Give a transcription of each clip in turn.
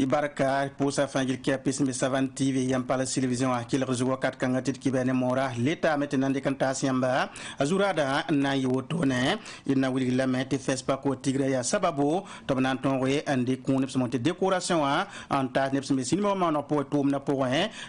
ibaraka pusa fangil kia pismi savan TV yam pala television akil rezuwa kat kangatit kibene mora leta maintenant de kantas yamba azurada na yotone ina wili lame te fespa ko tigre ya sababu tobnan tonwe andi kun monte décoration en tas neps me sinimo ma po tum na po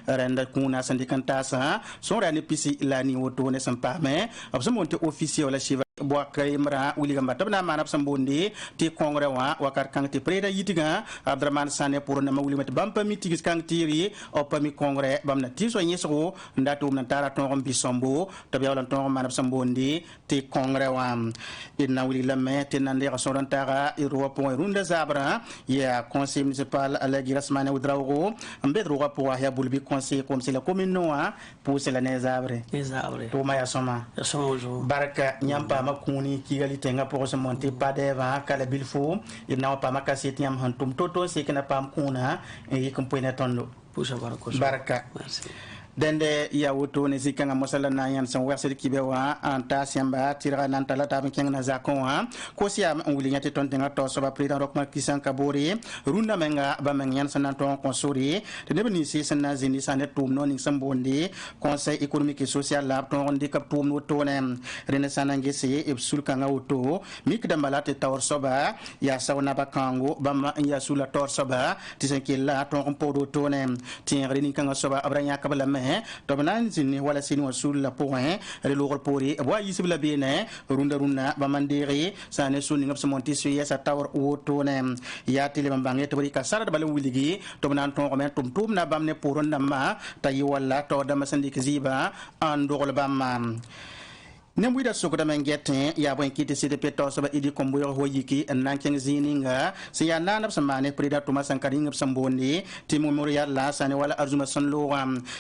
renda kuna sandikantasa son rani pisi la ni wotone sampame absamonte officiel la shiva boaka imra wiliga matabna manap sambondi ti kongre wa wakar kang ti preda yitiga abdraman sane pour na mawuli met bampa mitigis kang tiri o pami kongre bamna ti so nyeso ndatu na tara ton bisombo tabi wala ton manap sambondi ti kongre wa inna wili lame ti nande rasoran tara iro point runda zabra ya conseil municipal ala girasmane udrawo ambedro po ya bulbi conseil comme c'est la commune noa pour c'est la nezabre to maya soma baraka nyampa kuni kigali tenga pour se monter pas devant kala bilfo il n'a pas makasi tiam hantum toto c'est que n'a pas kuna et comme point tondo baraka merci dende ya woto ne zikanga mosala na yan san werse kibewa anta siamba tira nan tala ta kenga na zakon ko sia nguli nyate ton tenga to so ba président rokma kisan kabori runda menga ba menyan san ton konsori de ne bni si san na zini san tum non sambondi conseil économique et social la ton ndi kap tum woto ne rene sanange se e sulkanga woto mik dambala te tawr soba ya sawna bakango bam ya sula tor soba tisanke la ton podo to ne tin reni kanga soba abranya kabala tobnan zini wala sini wasul la point le logol pori wa yisibla bene runda bamandiri sane suni ngap monti suya sa tawr woto ne ya tele bambange to bari ka sara bale wuligi tobnan ton men tum na bamne poron ma tayi wala to dama sandi kiziba andogol bamam Nembuida sokoda mengete ya bon kiti CDP to so ba idi komboyo hoyiki nan ken zininga se ya nanab samane prida Thomas Sankari ngap sambondi ti memorial la sane wala arzuma sonlo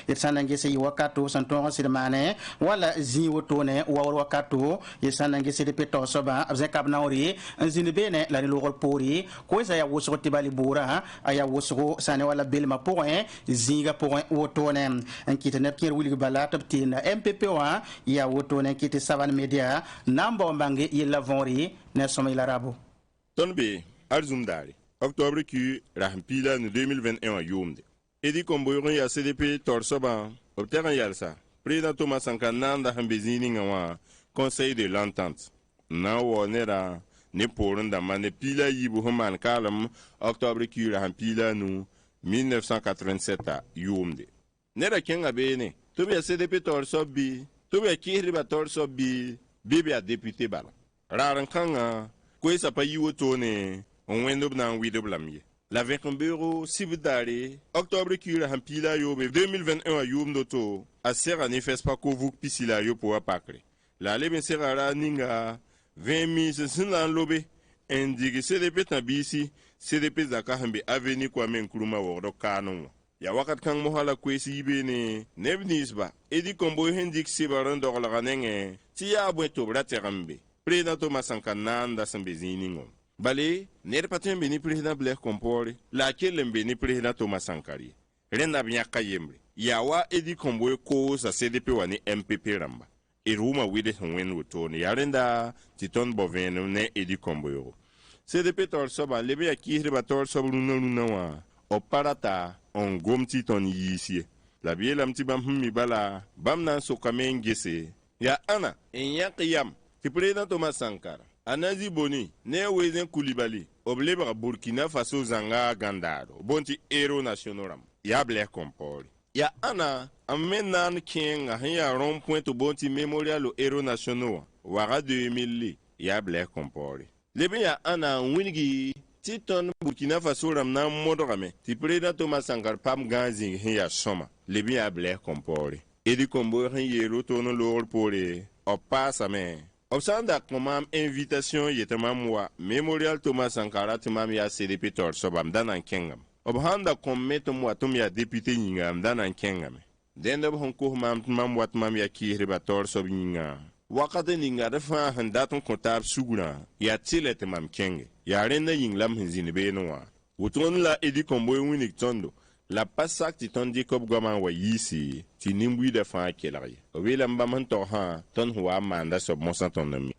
et sanange se wakato santon sirmane wala zi wotone wa wakato et sanange CDP to so ba abze kabnaori zini bene la logol pori ko sa ya woso tibali bura aya woso sane wala belma point zinga point wotone en kiti net ker wuli bala tabtina MPP wa ya wotone kiti Savan Media nambo mbange yella vonri ne somay larabo tonbe arzumdari octobre qui rampila en 2021 yomde edi komboyon ya CDP torsoba obterran yalsa président Thomas Sankara nanda hambezini ngawa conseil de l'entente na wonera ne porunda mane pila yibu homan kalam octobre qui rampila nu 1987 yomde nera kenga bene to be CDP torsobi to be kihri ba torso bi bibi a député bala raran kanga ko sa pa yiwoto ne on wendo na wido blamye la vekombero sibdare octobre kura hampila yo be 2021 yum doto a sera ne fes pa ko vuk pisila yo po apakre la leben sera ninga 20 sinlan lobe indigi CDP tabisi CDP zaka hambe aveni kwa men kuruma wodo kanon ya wakat kang mohala kwesi ibene nebnisba edi kombo hendik sibaran dogla nenge ti ya bwe to braterambe président Thomas Sankara nanda sambezini ngom bale ner patem beni président Blair Compaoré la kelem beni président Thomas Sankara renda bnya kayembre ya wa edi kombo ko sa CDP wani MPP ramba e ruma wide wen wotone ya renda titon boveno ne edi kombo CDP tor soba lebe ya kihre ba tor soba luna wa o parata on gomti ton yisi la bielam ti bam mi bala bam nan so kamen gese ya ana en yaqyam ti président Thomas Sankara anazi boni ne wezen Koulibaly obleba Burkina Faso zanga gandado bonti héros national ya Blair Compaoré ya ana amenan kenga ya rond point to bonti mémorial au héros national wara 2000 ya Blair Compaoré lebe ya ana wingi Titon Burkina Faso ramna modorame ti président Thomas Sankara pam ganzi ya soma lebi a Blair Compaoré edi kombo yero tono lor pore o passa me obsanda komam invitation yetama mwa memorial Thomas Sankara timam ya CDP tor sobam danan kengam obhanda kommeto mwa tum ya député ngam danan kengam dende bon ko mam wat mam ya kihre ba tor sob nyinga wakati ninga refa handaton kontab sugura ya tilete mam kenge ya renda yinglam hinzini benwa wuton la edi kombo winik tondo la pasak ti ton di kop goma wa yisi ti nimbui de fa kelari o wela mbam han to ha ton huwa manda sob monsa ton nami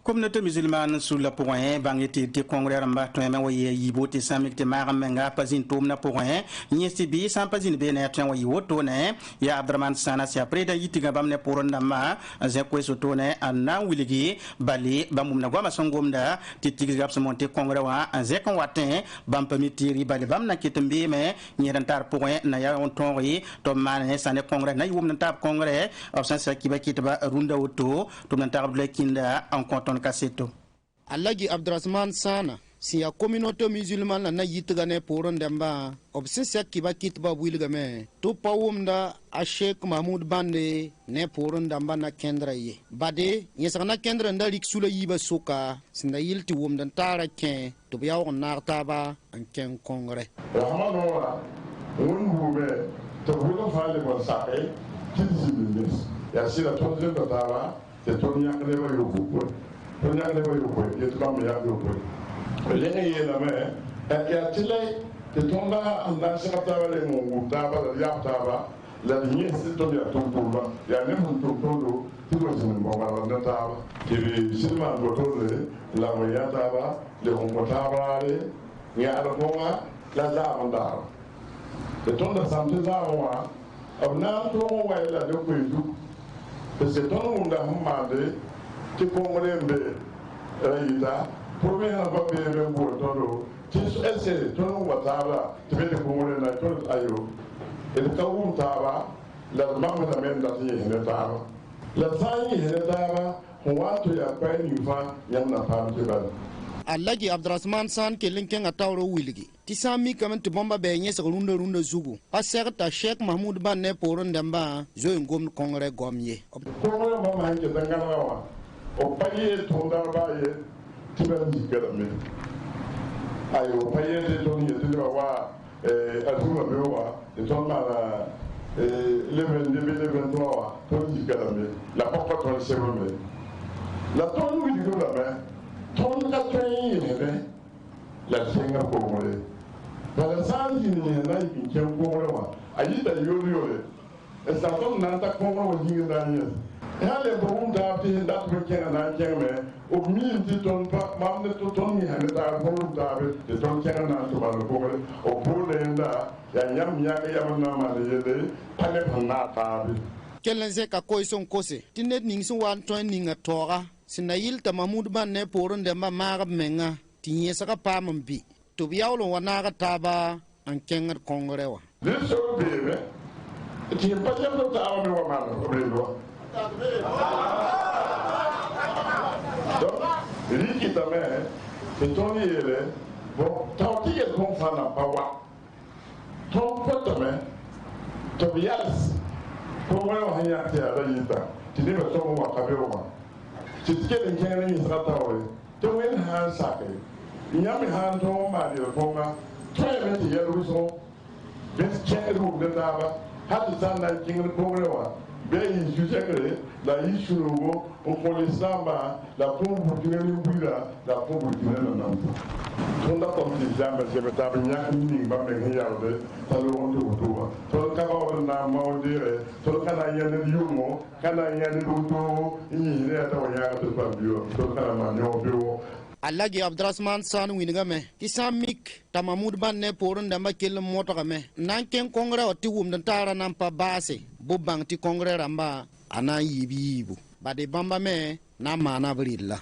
Communauté musulmane sous la point bangeti te congrès ramba to me waye yibo te samik te maram menga pazin tom na point nyesti bi sam pazin be na tan wayi woto ne ya Abdraman Sana si après da yitiga bam ne poron ma ze ko so to ne anna wiligi bali bamum na goma songomda titigi gap monte congrès wa ze kon watin bam pamitiri bali bam na kitembe me nyirantar point na ya on tonri to mane sane congrès na yum na tab congrès absence kiba kitba runda woto to na tab le kinda en compte Kasseto. Alagi Abdraman Sana, si la communauté musulmane na yitgane poron demba, obsessia kiba kitba wilgame, to pawumda a Sheikh Mahmoud Bande ne poron damba na kendra ye. Bade, yesana kendra nda riksula yiba soka, sinda yilti wumdan tara ken, to be our nartaba and ken congre. Rahamanoa, Wungume, to Willow Valley was Sake, Kitsis, Yasira Tonjin Tava, the Tonya never you. Tonya never you quit, yet come here you quit. Lenny in a man, and Yatile, the Tonga and Nashatava, Mutaba, Yaptava, let me sit on your Tumba, Yanim Tumpo, he was in Mama Natava, the Silman Botole, La Mayatava, the Homotava, Yadaponga, La Lavandar. The Tonga Santizawa, of now to away that you will do. The Tonga Humade. Ti pomorembe raida pomena babebe ngotoro ti ese tono wataba ti bete pomore na tono ayo e ka taba la mamma da menda ti hene taba la tani hene taba huwato ya pani fa yanna fa ti ba Alagi Abdraman San ke linken atawro wiligi ti sami kamen ti bomba be nyesa runda zugu aserta Sheikh Mahmoud Ban ne poron damba zo ngom kongre gomye kongre mama hanke dangana o paye tonda baye tibanji gadame ayo paye de toni de wa azuma bewa de tonna leven wa toni gadame la papa ton sebome la ton wi di la me ton la train ne la senga ko mole bala sanji ne na yi ken ko wa ayi da yori e sa ton na ta ko wa jinga da ni Hale boum da ti dat me ken na keme o mi ti ton pa mam ne to ton mi hane da boum da be ton ken na to ba ko o pole nda ya nyam ya ya na ma le de pale na ta be Kelenze ka koison kose tinet ning so wan ton ning a tora sinayil ta Mahmoud Ban ne poron de ma marab menga tinye saka pa mambi to biawlo wana ga taba an kengar kongrewa this so be ti pa jam do ta wa ma ko be do Riki também, então ele, bom, tal que ele vão falar para o tom também, Tobias, como é o ranhar que era isso, te digo só uma cabelo, se te querem que ele me trata hoje, então ele han sabe, e a minha han tom Maria Ponga, treme de ele uso, vem que ele não dava, há de estar na quinta problema. Bem, jujere la ishurugo o polisamba la pombu tineli buira la pombu tineli nanto tonda pomti jamba jebeta bnya ni ba me hiyalde talo onto kutuwa to ka ba na maudire to kana yene yumo kana yene duto ni ne ta wanya to pa bio to kana ma nyo bio Alagi Abdraman San winigame ti samik ta Mahmoud Ban ne poron da makel moto game nan ken kongre o ti wum dan tara nan pa base bu bang ti kongre ramba ana yibu bade bamba me na mana brilla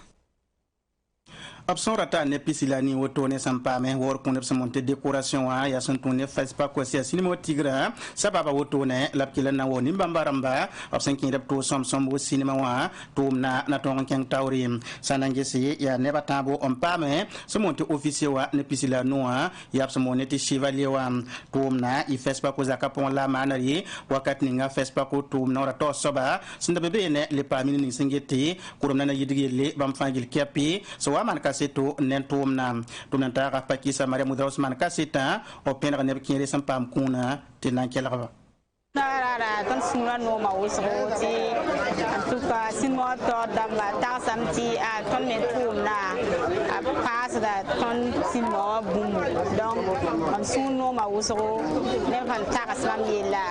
Option rata ne pisilani wotone sampame wor kunep samonte décoration a ya santone fespa ko sia sinimo tigra sababa wotone lapkila na woni bambaramba option kin repto som wo sinima wa tumna na ton ken tawrim sanangesi ya neba tambo on pame samonte officier wa ne pisilano a ya samone ti chevalier wa tumna i fespa ko zakapon la manari wakat ninga fespa ko tumna rato soba sinda bebe ne le pamini ni singeti kurumna na yidigele bam fangil kapi so wa man kaseto nen tumna ta ga pakisa mare mudaus man kaseta o penra ne kire sam pam kuna tinan kelaba Rara ton sinwa no ma usroti tuka sinwa to damba ta samti a ton men tumna a pas da ton sinwa bum donc on sun no ma usro ne van ta sam yela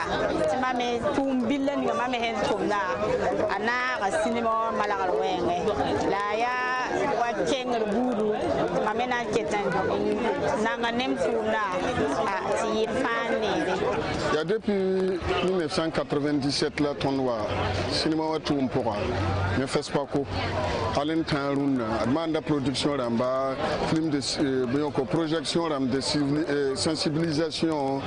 tima me tum billen ga ma me hen tumna ana ga sinwa malagal wenge la ya kenger buuru tɩ ma me na n ket nanga nem tʋʋmda tɩ yɩl fãa neere. Ya depuis 1997 la tõnd wa cinéma wa tʋʋm pʋga ne FESPACO halin tãag rũndã d maanda production rãmba film de projection rãmb de sensibilisation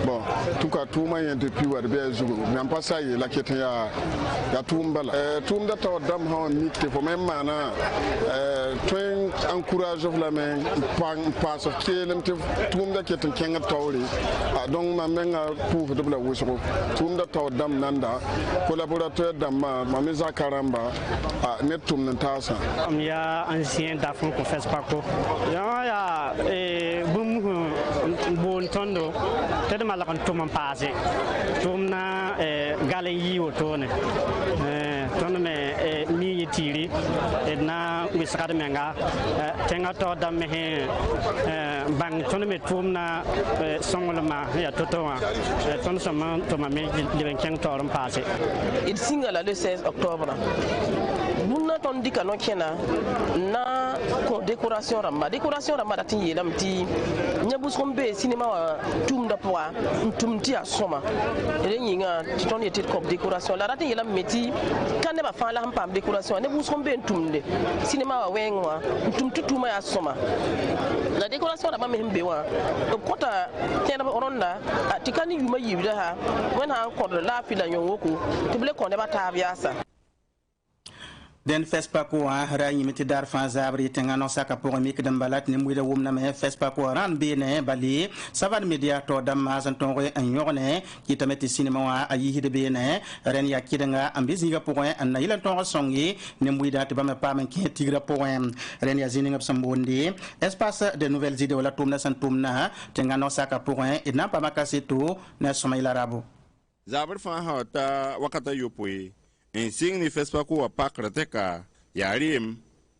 bon tuka tʋʋma yẽ depuis wa d bɩ a zugu nan pa sa yeela ket n yaa tʋʋm bala tʋʋmda tao dãmb sã wa mik tɩ fo me maana tõe n encourage f lame n paas f keelem tɩ tʋʋmda ket n kẽng d taoore donc mam menga pʋʋsd b la wʋsgo tʋʋmda tao dãmb nanda collaborateur dãmbã mam me zaka rãmba ned tʋmd n taasã m yaa ancien dafn ko FESPACO yaa bũmb n boon tõndo tɩ d malg n tʋm n paase tʋʋm na gal n yɩɩ wotone tõnd me mi yɩ tiiri d na wɩsgd menga tẽngã tao dãmb me bãng tõnd me tʋʋm na sõnglmã n yaa to-to wã tõnd sõm n tʋma me leb n kẽng taoor n paase. D sĩnga la le 16 octobre bũmb tõnd dɩka no-kẽna na kõ décoration rãmba dat n yeelame tɩ yã bʋsg n bee cinéma wã tʋʋmda pʋga n tʋm tɩ yaa sõma d yĩnga tɩ tõnd yetɩ d kõb décoration la rat n yeelame me tɩ ka nebã fãa la sẽn paam décoration wã ne bʋsg n bee n tʋmde cinéma wã wɛɛngẽ wã n tʋm tɩ tʋʋmã yaa sõma la décoration rãmbã me sẽn be wã b kõta tẽedb rõnda tɩ ka ne yũmã yiibda sa wẽnd sã n kõd laafɩ la yõ woko tɩ b le kõ nebã taab yaasa. den FESPACO ra yĩm tɩ daar fãa zaabr yɩ tẽngã nogsaka pʋgẽ mikd n bala tɩ nem-wɩda wʋmdame FESPACO rãnd beene bale savan media tao dãmb maas n tõog n yõgne kɩtame tɩ sinima wã a yɩsd beene rẽnd yaa kɩdenga n be zĩigã pʋgẽ n na yɩl n tõog n sõng ye nem-wɩda tɩ bãmb paam n kẽ tigrã pʋgẽ rẽnd yaa zĩ-ning b sẽn boonde espace de nouvelles idées wala tʋʋmdã sẽn tʋʋmdã tẽngã nogsaka pʋgẽ d na n paama kaseto ne a sõma yɩla rabo zaabr fãa sã wa ta wakata yopoe n sɩng ne FESPACO wã pakr tɛka yaa rem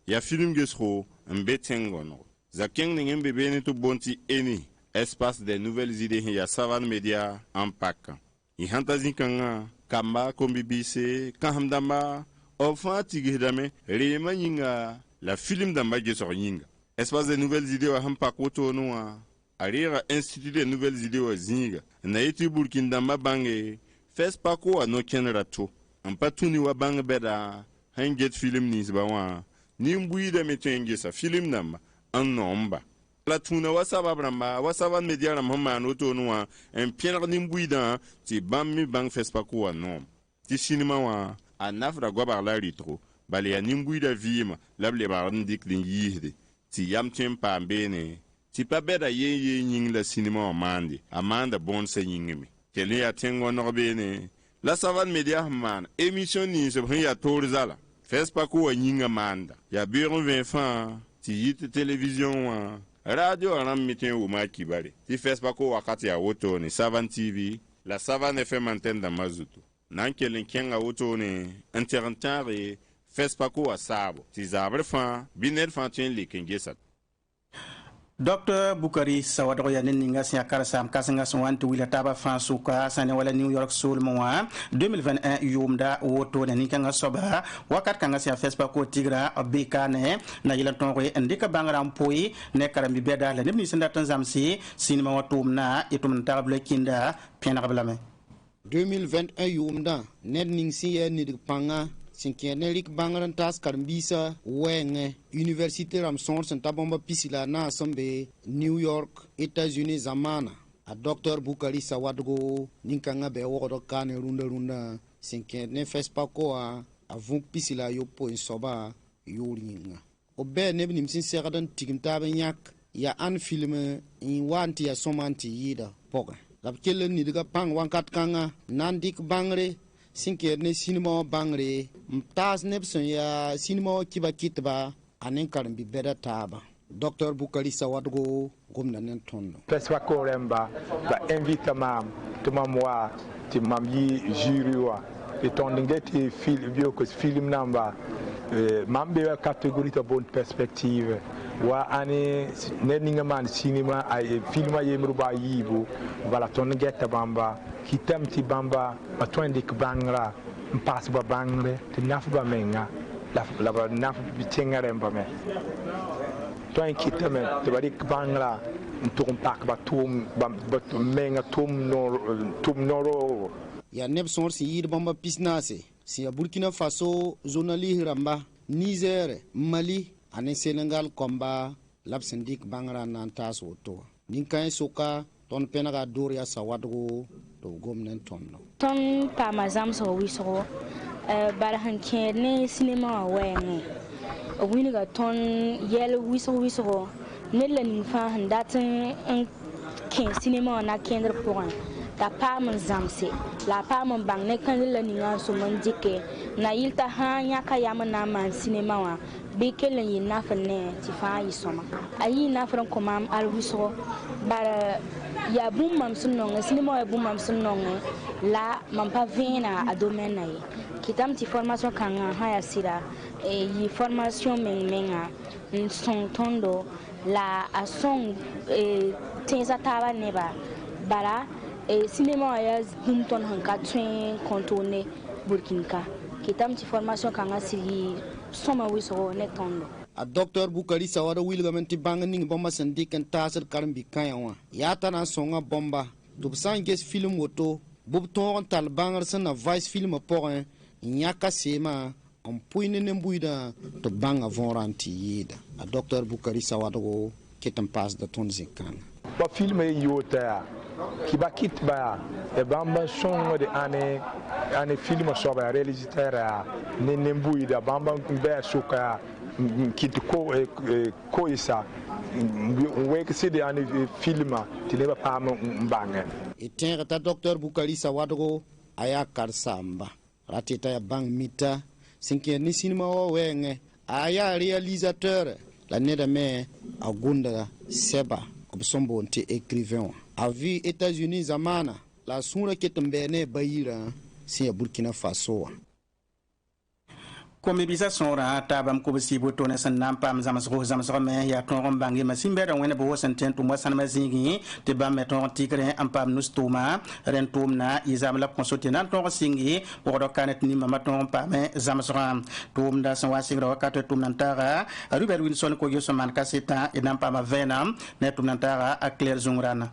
yaa film gesgo n be tẽngõngo za kẽng ning n be beene tɩ boon tɩ eni espace des nouvelles idées sẽn yaa savan media n pakã y sãn ta zĩ-kãngã kamba kombi-biise kãsem dãmba b fãa tigsdame reemã yĩnga la film dãmba gesg yĩnga espace des nouvelles idées wã sẽn pak wotone wã a reega institut des nouvelles idées wã zĩiga n na yetɩ burkin dãmba bãnge FESPACO wã no-kẽn rato n pa tũni wa bãng bɛda sẽn get film ninsba wã nin-buiidame tõe n gesa film dãmba n noomba la tũuna wa sabab rãmba wa saban media rãmb sẽn maan wotone wã n pẽlg nin-buiidã tɩ bãmb me bãng FESPACO wã noom tɩ sinima wã a nafra goabg la rɩtgo bala yaa nin-buiidã vɩɩmã la b lebgd n dɩkd n yiisde tɩ yam tõe n paam beene tɩ pa bɛda yen yĩng la sinima wã maande a maanda bõondsã yĩngame kell n yaa tẽng-wãneg beene la savan media sẽn maan émission ninsb sẽn yaa toor zala FESPACO wã yĩngã maanda yaa beoog n vẽ fãa tɩ yɩ tɩ television wã radio wã rãmb me tõe n wʋma a kibare tɩ FESPACO wakat yaa wotone savan tv la savan fm antɛn dãmbã zutu na n kell n kẽnga wotone n teg n tãage FESPACO wã saabo tɩ zaabr fãa bɩ ned fãa tõe n lek n gesat Dr. Bukari Sawadgo ya ninga siya karasam kasenga swanti wila taba fansuka sane wala New York Soul mwa 2021 yumda woto ne nikanga soba wakat kanga siya FESPACO tigra bekane na yila tonwe ndika bangra mpoi ne karambi beda la nimni senda tanzamsi sinima watumna itum table kinda pena kablame 2021 yumda ned ning siya nidik panga sinkiene lik bangran tas karmbisa wenge université ramson senta bomba pisila na assembe New York États-Unis zamana a Dr. Bukari Sawadgo ninkanga be wodo kane runda sinkiene FESPACO a vunk pisila yopo in soba yoringa obe ne bnim sin seradan tigimta be nyak ya an film in wanti ya somanti yida poga la kele ni diga pang wankat kanga nandik bangre sinke ne sinima bangre mtas nebson ya sinima kiba kitba anen karambi beda taba Dr. Bukari Sawadgo gomna nen tondo FESPACO remba ba invite mam to mamwa ti mam yi jury wa e tonding deti film bio ko film namba mam be catégorie to bonne perspective wa ani neninga man cinema ay film ay mruba yibu bala ton getta bamba hitam ti bamba atwendik bangra mpas ba bangre ti nafba menga la ba na bitengare mbame to en kitame to bari bangla tum pak ba tum ba menga tum noro ya neb sõor sẽn yɩɩd bãmba pisnaase sẽn ya Burkina Faso journaliste rãmba Niger Mali ane Senegal komba la b sẽn dɩk bãngrã n na n taas woto wã nin-kãe soka tõnd pẽnega door yaa sawadgo tɩ b gom ne tõndo tõnd paama zãmsg wɩsgo bara sẽn kẽed ne sinema wã wɛɛngẽ b wilga tõnd yɛl wɩsg-wɩsgo ned la ning fãa sẽn dat n kẽ sinema wã na-kẽndr pʋgẽ t'a paam n zãmse la a paam n bãng ne kãnd la ninga n sʋm n dɩke na yɩl t'a sã n yãka yam n na n maan sinema wã bɩ kell n yɩ nafr ne tɩ fãa yɩ sõma a yɩ nafr n kõ maam al wɩsgo bara yaa bũmb mam sẽn nongẽ sinema wã yaa bũmb mam sẽn nongẽ la mam pa vẽena a domaine na ye kɩtame tɩ formation kãngã sã yaa sɩda yɩ formation meng-menga n sõng tõndo la a sõng tẽesa taaba neba bara cinéma wã yaa bũmb tõnd sẽn ka tõe n contourne Burkina ka kɩtame tɩ formation kãngã sɩd yɩ sõma wɩsgo ne tõndo a Dr. Bukari Sawada wilgame tɩ bãng ning bãmba sẽn dɩk n taasd karen-bi-kãyã wã yaa t'a na n sõnga bãmba tɩ b sã n ges film woto b tõog n tall bãngr sẽn na vais film pʋgẽ n yãka seemã n pʋɩ ne nen-buiidã tɩ b bãnga võorã n tɩ yɩɩda a Dr. Bukari Sawadgo ket n paasda tõnd zĩ-kãnga ba film e yota ya ki ba kit ba e bamba son de ane film so ba réalisateur ya ne nembui da bamba be suka kit ko isa we ke se de ane film ti ne ba pa mbanga e tẽeg t'a Dr. Bukari Sawadgo a yaa karsamba ratɩta ya bãng mita sẽn kẽed ne sinima wa wɛɛngẽ a yaa réalisateur la neda me a gʋnda sɛba b sẽn boond tɩ écrivain wã a vɩ États-Unis zamaana la a sũurã ket n bɛɛ ne ba yirã sẽn ya Burkina Faso wã komi bisa sõorã t'a bãmb kʋb sɩɩb wotone sẽn na n paam zãmsg me yaa tõog n bãng yema sĩn-bɛɛdã wẽnd b wo sẽn tẽ n tʋm wa sãnema zĩigẽ tɩ bãmb me tõog n tɩkrẽ n paam nus-tʋʋma rẽn tʋʋmdã y zam la b kõso tɩ na n tõog n sɩnge pʋgd ka ne tɩ nin-bãmbã tõog n paame zãmsgã tʋʋmdã sẽn wa sɩgra wakat tʋʋmdã n taaga a Robert Wilson ko-yo sẽn maan kasetã d na n paama vɛɛnam ne tʋʋmdã n taaga a Claire Zũng-rãna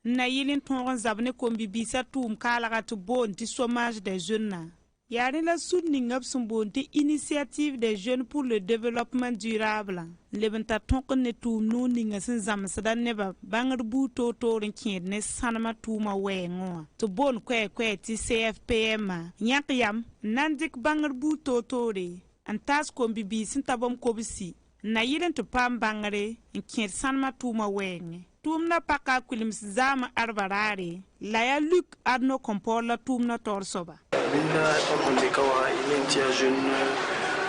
na yɩl n tõog n zab ne kom-bi-biisã tʋʋm kaalga tɩ boond tɩ chômage des jeunes yaa rẽ la sũd ninga b sẽn boond tɩ initiative des jeunes pour le développement durable leb n tar tõk ne tʋʋm nuur ninga sẽn zãmsda nebã bãngd buud toor-toor n kẽed ne sãnema tʋʋmã wɛɛngẽ wã tɩ boond koɛɛ-koɛɛ tɩ CFPM yãk yam n na n dɩk bãngd buud toor-toore n taas kom-bi-biis sẽn ta bãmb kobsi n na yɩl n tɩ paam bãngre n kẽed sãnema tʋʋmã wɛɛngẽ tʋʋmdã paka kuilems zaam arba raare la yaa Luc Adno Kompor la tʋʋmdã taoor soaba Minna ton de kawa ilentia jeune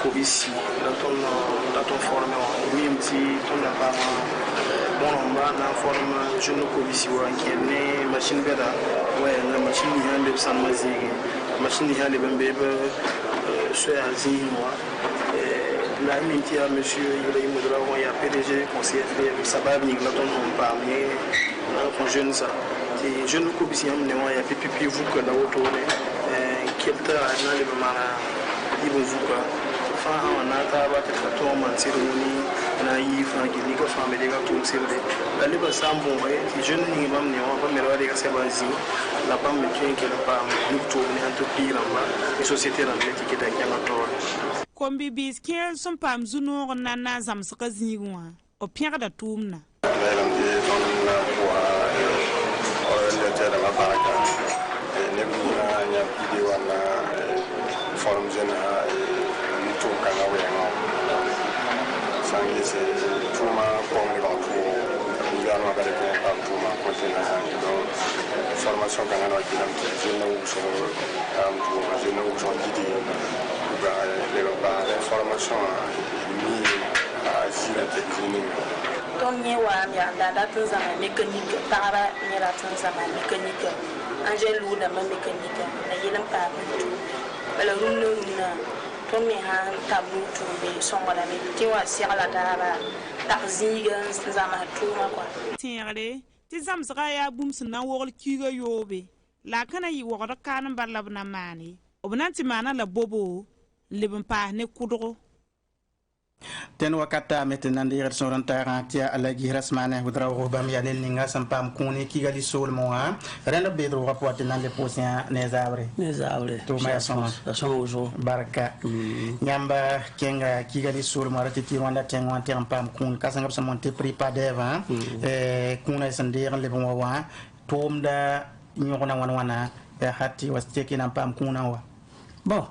kobisi la ton forme mimsi ton la pa bon na forme jeune kobisi wa kene machine beda ouais la machine ya de san mazigi machine ya de bembe so ya zinwa la ilentia monsieur il me doit ya PDG conseiller sabab ni la ton pa mais na jeune ça les jeunes kobisi am ne wa ya pipi vous que la auto kelta na le mana ibn zuka fa na ta ba ta to man siruni na yi fa ki ni ka fa me ga to sirde la le ba sambo e jeune ni mam ne wa ba me wa de ka se ba zi la ba me tien ke la ba ni to ni an to pi ramba e société la le ti ke da ya to kombi bis kel son pam zuno na na zam ska zingwa o pierre da tumna la de ton la wa le te da ba ka ne ya pidi wana forum jena to kana we no sangi se tuma pom le ko ya no ba ko pa tuma ko te na sangi do formation kana no ki dam jena u so am to jena u so didi ba le ba formation ni a sira te kini ton nye wa mi anda da tun zama mécanique para ni ra tun zama mécanique Angel Luna ma mécanique na yelam pa mutu bala runno na to me han tabutu be songola me ti wa sirala dara takziga zama tuma kwa tire ti zamsga ya bums na wogl kiga yobe la kana yi wogda kan barlab na mani obnanti mana la bobo leb n paas ne kʋdgo ten wakata maintenant de son rentara tia ala gi rasmane hudra ro bam ya nen ninga sampam kuni ki gali sol moa rena bedro rapport nan le posien les arbres to ma son uso baraka nyamba kenga ki gali sol mo rati ti wanda ten wan tem pam kun kasanga sa monte pripade va kuna sandir le bon wa tomda nyona wana ya hati wasteki na pam kuna wa bon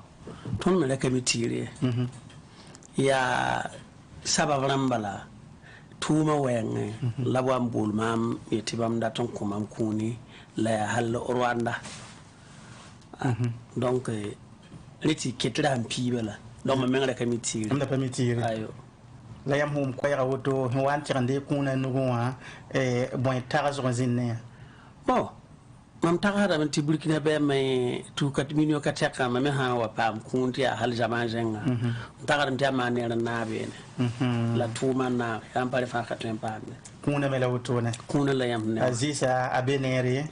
ton me le kamitire ya sabab rambala tuma wenge labam bulmam yetibam daton kumam kuni la hal Rwanda donc leti ketra mpibela donc me ngara kamitiri amda kamitiri ayo la yam hum ko yara woto wan tirande kuna nuwa bon taras zinne bon mam tagara man Burkina be may tu kat minio kateka ma me ha wa pam kunti a hal zaman jenga tagara ntia manera na be la tuma na am pare fa katem pande kuna me la wotone kuna la yam ne azisa abenere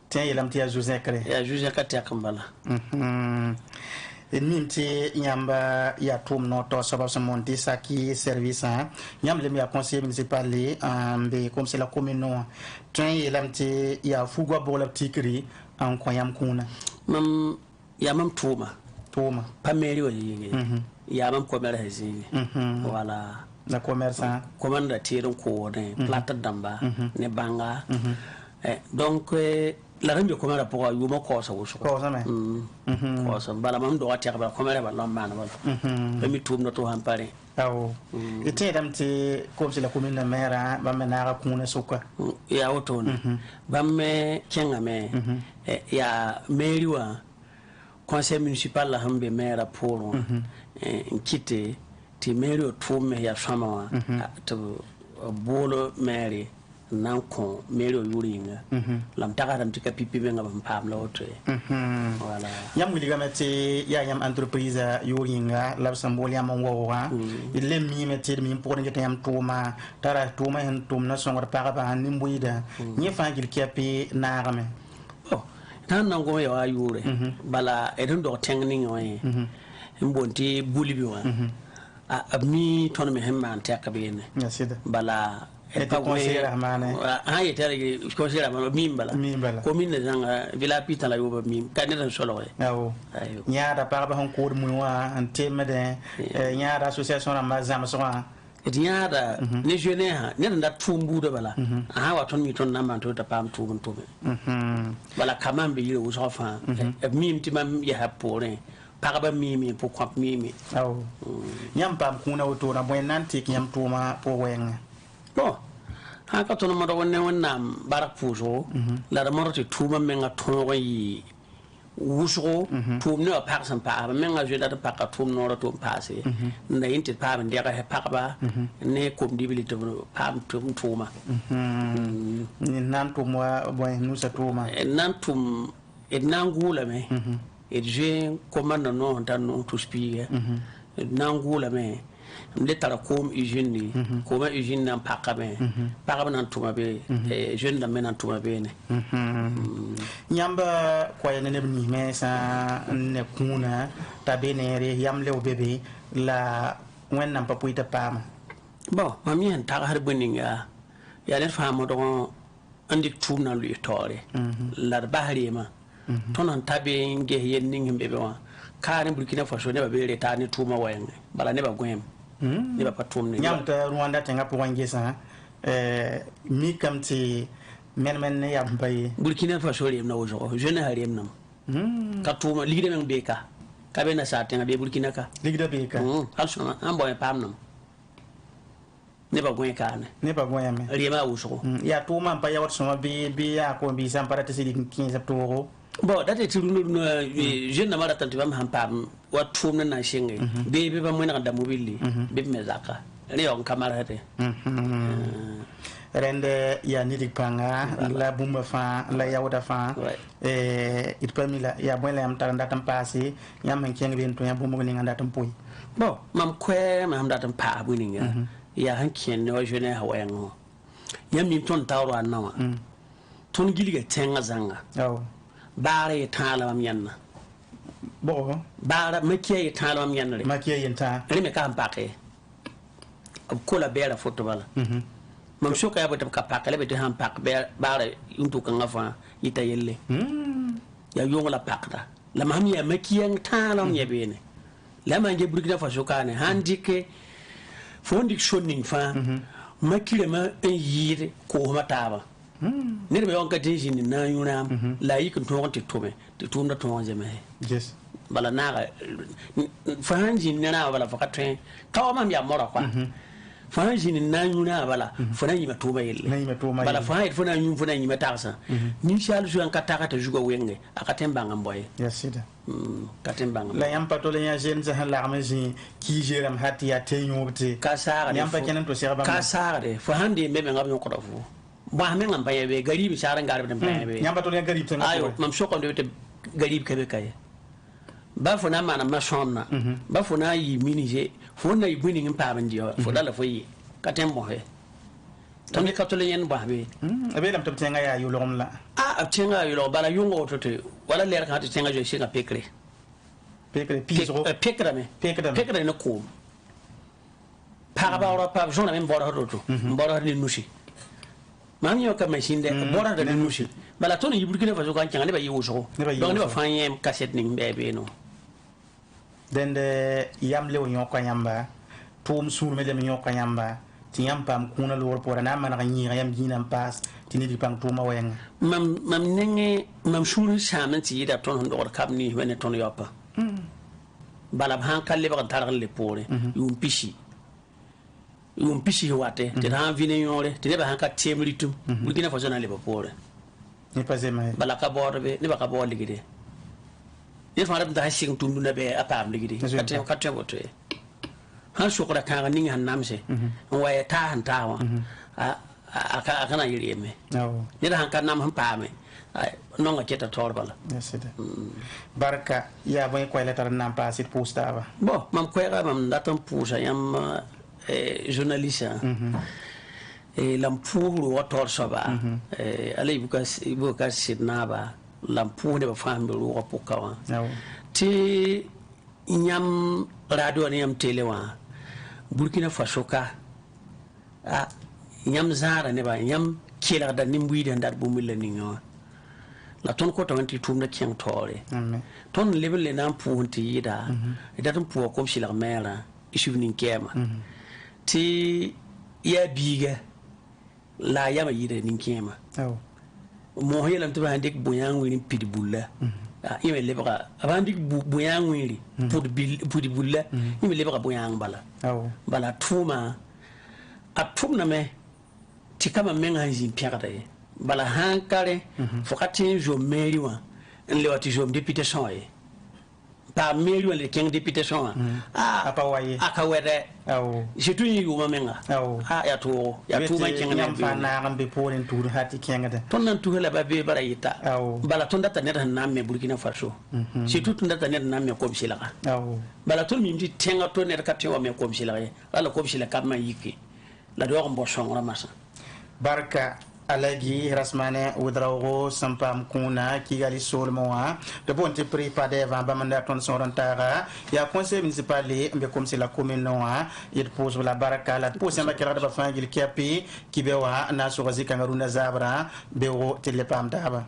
ten yelam tia José Kre ya José kateka mbala nimti nyamba ya tum no to sabab sa monti saki service nyam le mi a conseil municipal be comme c'est la commune no train yelamti ya fugwa bola tikri an koyam kuna mam ya mam tuma pameli wa yingi ya mam commerce hazini wala la commerçant commande tirin ko ne plata damba ne banga donc la rambe ko mara pour yuma ko sa wusu ko sa me ko sa bala mam do wati ba ko mara ba lamba na bala mi tum no to hampare awo ite damti comme c'est la commune de mera ba me na kuna suka ya auto ba me kenga me ya meriwa conseil municipal la hambe mera pour quitter ti meri tume ya fama to bolo meri nan ko meri yuringa lam tagaram tika pipi be ngam pam la oto wala yam wili gamete ya yam entreprise yuringa la sambol yam wowa ile mi mete mi pour ngete yam tuma tara tuma hen tumna songor para ba nimbuida ni fangil kepi narame tan nan go ya yure bala edun do tengning waye mbonti bulibi wa mi ton me hemman takabene bala eta conseiller mane yetare conseiller mane mimbala commune zanga villa pita la yoba mim kaneta solo ayo nyaada parba hon ko mu wa antemede nyaada association ramba zam so nyaada ne jeune ha ne nda tumbu do bala wa ton mi ton namba to ta pam tumbu to bala kamambe yire wo so fa mim timam ya hapore parba mimi pour quoi mimi aw nyam pam kuna woto na boy nanti nyam tuma po wen bon ha ka to no mo do wonne wonnam barak puso la da moroti tuma menga to yi wusro tum no par sam pa menga je da pa ka tum no ro to passé na inti pa ben dega he pa ba ne kom dibilité pam tum tuma ni nan tum wa boy nu sa tuma nan tum et nangula me et je commande non dans non tout spier nangula me le tara kom hygiène comme hygiène nan pakame pakame nan tuma be jeune da menan tuma be ne nyamba ko yana ne ni me sa ne kuna tabenere yamle o bebe la wennam papuita pama bon mami en tara har boninga ya le famo do andik tumna lu tore la bahari ma tonan tabe nge yenning himbe be wa kare Burkina Faso ne ba be reta ni tuma wayenge bala ne ba gwem ne ba patum ne nyam ta Rwanda tenga po wangesa mi kamti men ne yam bay Burkina Faso rem na wojo je ne harem nam ka tuma ligide men beka ka be na sa tenga be Burkina ka ligide beka hal sona am boy pam nam ne ba gwen ka ne ba gwen me rema wojo ya tuma pa ya wat soma be ya ko bi sam para tesi 15 toro bon date ti runu jeune na mara tanti bam hampam wa tumna na shenge be ba mo na da mobile be me zaka re on kamara hate rende ya nidik panga la bumba fa la yawda fa it pamila ya bon la am taranda tam passé yam han keng ben to ya bumba ni nganda tam poy bon mam kwe mam da tam pa bu ni ya han ken no jeune ha wayango yam mi ton tawro anwa ton giliga tenga zanga aw bare tala mam yanna Bon. Bara makiye talom yanre. Makiye yenta. Rime ka pake. Ko la bela photo bala. Mam shoka ya bata ka pake le bete han pak bara untu kan afa ita yelle. Ya yongo la pakda. La mam ya makiye talom ya bene. La manje Burkina Faso kane handike fondi shoning fa makile ma yire ko mataba. Ne be on ka tejini na yuna la yik to te tome te tumda to jeme. Yes. Bala naga fahanji nana bala fakatwe taw mam ya mora kwa fahanji na yuna bala fahanji matuma yelle bala fahanji fahanji yum fahanji matasa ni shalu su an kataka ta juga wenge akatemba ngamboye yasida katemba ngam la yam patole ya jen za hala amaji ki jeram hati ya tenyo bte kasara yam pa kenan to serba kasara fahanji mebe ngam ko dafu ba men ngam baye be garibi saran garbe dem baye yam patole ya garib tan ayo mam soko de garib kebe kay ba fona mana mashonna ba fona yi minije fona yi bini ngin paban jiyo foda la foyi katem mo he tammi katole yen ba be abe lam tabte nga ya yulom la tenga yulo bala yungo tote wala leer ka tenga jo singa pekre piso pekra ne ko para ba ora pa jona men bora roto bora ni nushi mam yo ka machine de bora de nushi bala ton yi Burkina Faso kan changa ne ba yi woso donc ne ba fanye cassette ni bebe no den de yam le wonyo ko yamba tum sur me dem nyo ko yamba ti yam pam kuna lor pora na man ganyi yam jinam pas ti ni di pam tuma wen mam nenge mam shuru shaman ti da ton hon dor kab ni wene ton yopa bala han kalle ba tar le pore yum pishi wate te ran vine yore te ne ba han ka temritum Burkina Faso na le ba pore ni pas mai bala ka borbe ni ba ka bor ligide ni fa rabda hasing tundu na be apam ligide katte wote han shukra kan ni han namse waye ta han tawa aka na yiri me ni da han kan nam han paame non ga keta torbala yesida barka ya boy ko letar nam pasit postava bo mam ko ga mam datam pusa yam journaliste e lampuru wator soba alay buka sidnaba lampu de ba fambe ro ko kawa ti nyam radio ni yam telewa Burkina Faso ka nyam zara ne ba nyam kila da nimbuyi da ndar bu milla ni nyo la ton ko tawanti tumna kien tore ton level le nan punti yida ida ton pu ko shila mera isuvni kema ti ya biga la yama yida ni kema mo helam to ba ndik boyang wini pidibulla yime lebra abandik boyang wini pidibulla yime lebra boyang bala tuma atumna me ti kama menga nzin piakata ye bala hankare fokati jo meriwa le wati jo députation ye pa meriwa le king députation apa waye akawere je tu yi uma menga ya tu ma king na fa na ngambe poren tu hati kenga de ton nan tu la babe barayita bala ton data ne na me Burkina Faso je tu ton data ne na me ko bisila bala ton mi ndi tenga to ne ka tewa me ko bisila ye ala ko bisila kam ma yiki la do ko song ramasa barka alagi rasmane udrago sampam kuna kigali solmoa de bonte pripade va bamanda ton sorantara ya conseil municipal mbe comme c'est la commune noa il pose la baraka la pose ma kala ba fangil kiapi kibewa na so gazi kangaruna zabra bewo telepam daba